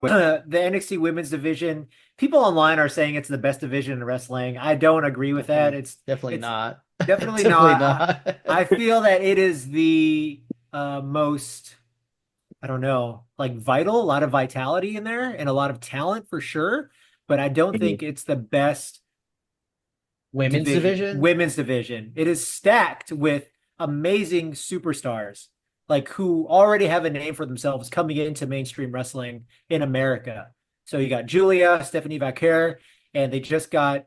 The NXT women's division, people online are saying it's the best division in wrestling. I don't agree with that. Definitely, It's definitely it's not. definitely Definitely not. not. I feel that it is the most, I don't know, like vital, a lot of vitality in there and a lot of talent for sure. But I don't Mhm. think it's the best Women's division, division? women's division. It is stacked with amazing superstars, like who already have a name for themselves coming into mainstream wrestling in America. So you got Julia, Stephanie Vaquer, and they just got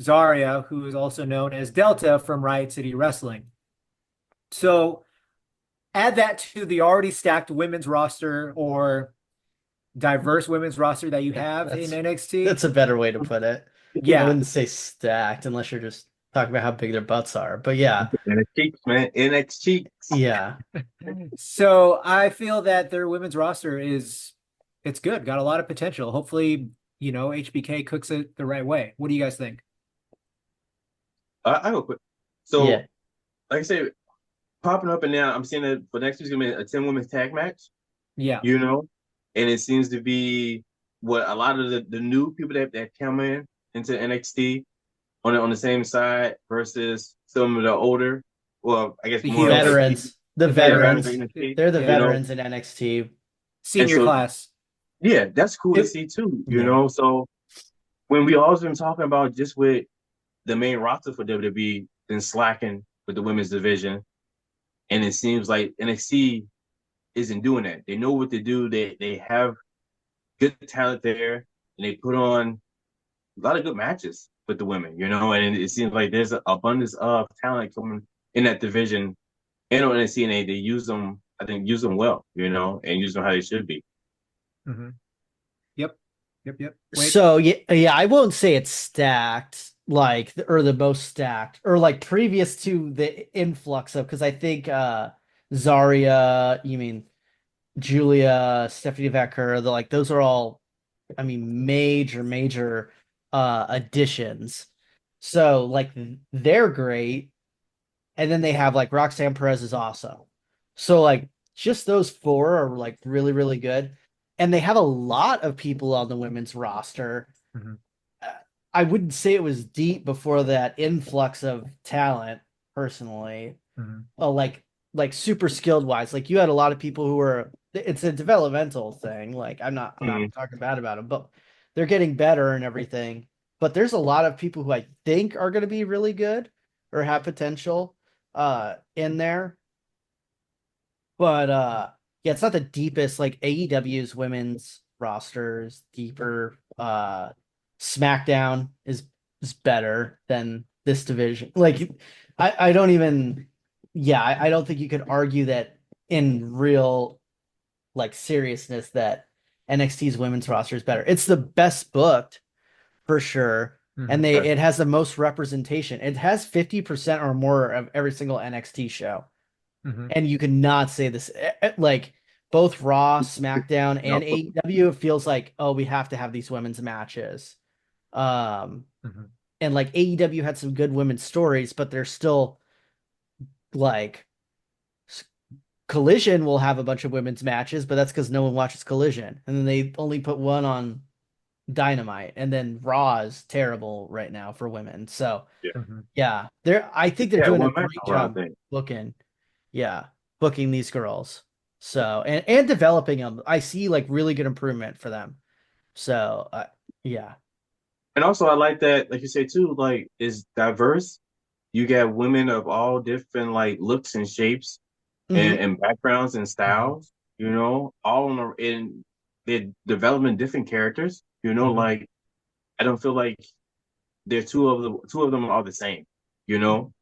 Zarya, who is also known as Delta from Riot City Wrestling. So add that to the already stacked women's roster or diverse women's roster that you have in That's NXT. that's a better way to put it. I Yeah. wouldn't say stacked unless you're just talking about how big their butts are. But yeah, NXT, man. NXT. yeah. So I feel that their women's roster is it's good, got a lot of potential. Hopefully, HBK cooks it the right way. What do you guys think? I have a quick. Yeah. So, like I said, popping up and now, I'm seeing that for next week's gonna be a 10 women's tag match. Yeah. You know, and it seems to be what a lot of the new people that come in into NXT on the same side versus some of the older, well, I guess The more of heels, NXT, Veterans. The the yeah, veterans of veterans. veterans. NXT. They're the You Yeah. know, veterans in NXT. and Senior so class. yeah, that's cool to It, see too. You yeah. know, so when we always been talking about just with the main roster for WWE been slacking with the women's division, and it seems like NXT isn't doing that. They know what to do. They have good talent there, and they put on a lot of good matches with the women. You know, and it seems like there's an abundance of talent coming in that division and on NXT, and they use them. I think use them well. You know, and use them how they should be. Hmm. Yep. Yep. Yep. Wait. So yeah, I won't say it's stacked like or the most stacked or like previous to the influx of because I think Zarya, you mean Julia, Stephanie Vaquer, the like those are all I mean major additions. So like they're great. And then they have like Roxanne Perez is awesome. So like just those four are like really good. And they have a lot of people on the women's roster. Hmm. Uh, I wouldn't say it was deep before that influx of talent, personally. Hmm. Like super skilled wise. Like you had a lot of people who were it's a developmental thing. Like I'm not Mm. talking bad about them, but they're getting better and everything. But there's a lot of people who I think are going to be really good or have potential in there. But yeah, it's not the deepest like AEW's women's roster is deeper. SmackDown is better than this division. Like I don't even yeah, I don't think you could argue that in real like seriousness that NXT's women's roster is better. It's the best booked for sure. And Hmm. they it has the most representation. It has 50% or more of every single NXT show. Hmm. And you cannot say this like both Raw, SmackDown, No. and AEW, it feels like, oh, we have to have these women's matches. Um, Hmm. and like AEW had some good women's stories, but they're still like Collision will have a bunch of women's matches, but that's because no one watches Collision. And then they only put one on Dynamite, and then Raw is terrible right now for women. So Yeah. Hmm. yeah, I think they're Yeah, doing a one match great on Raw, I job think. booking. Yeah, booking these girls. So and developing them. I see like really good improvement for them. So yeah. And also, I like that, like you say too, like it's diverse. You got women of all different like looks and shapes Hmm. and backgrounds and Hmm. styles. You know, all in they're developing different characters. You know, Hmm. like I don't feel like they're two of them are the same. You know,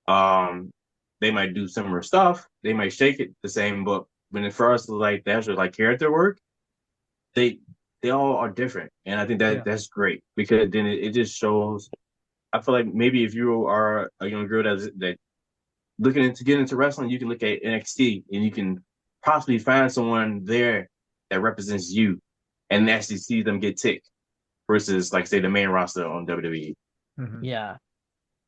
um, they might do similar stuff. They might shake it the same, but when it first like that's like character work, they they all are different, and I think that Yeah. that's great because then it just shows. I feel like maybe if you are a young girl that looking into get into wrestling, you can look at NXT and you can possibly find someone there that represents you and actually see them get ticked versus like say the main roster on WWE. Hmm. Yeah.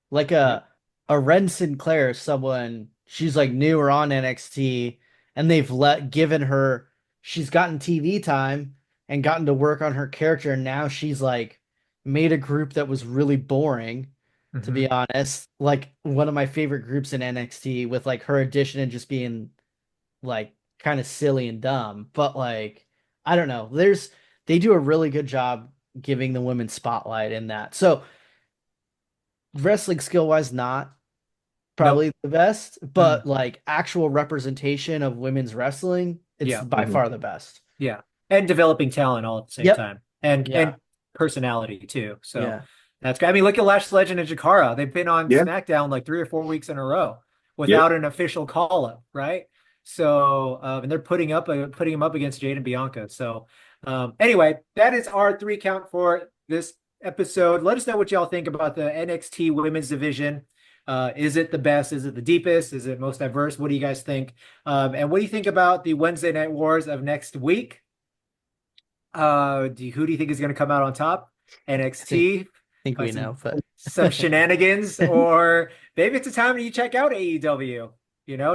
Like Yep. a Ren Sinclair is someone she's like newer on NXT and they've let given her she's gotten TV time, and gotten to work on her character. And now she's like made a group that was really boring, to Hmm. be honest. Like one of my favorite groups in NXT with like her addition and just being like kind of silly and dumb. But like, I don't know. They do a really good job giving the women spotlight in that. So wrestling skill wise, not Nope. probably the best, Mm. but like actual representation of women's wrestling, it's Yeah. by Mhm. far the best. Yeah. And developing talent all at the same Yep. time. And Yeah. personality too. So Yeah. that's good. I mean, look at Lash Legend and Jakara. They've been on Yeah, SmackDown like 3 or 4 weeks in a row yep. without an official call up, right? So and they're putting him up against Jade and Bianca. So anyway, that is our 3 count for this episode. Let us know what y'all think about the NXT women's division. Is it the best? Is it the deepest? Is it most diverse? What do you guys think? And what do you think about the Wednesday Night Wars of next week? Who do you think is going to come out on top? I think NXT think by we know, but some shenanigans, or maybe it's a time that you check out AEW,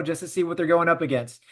just to see what they're going up against.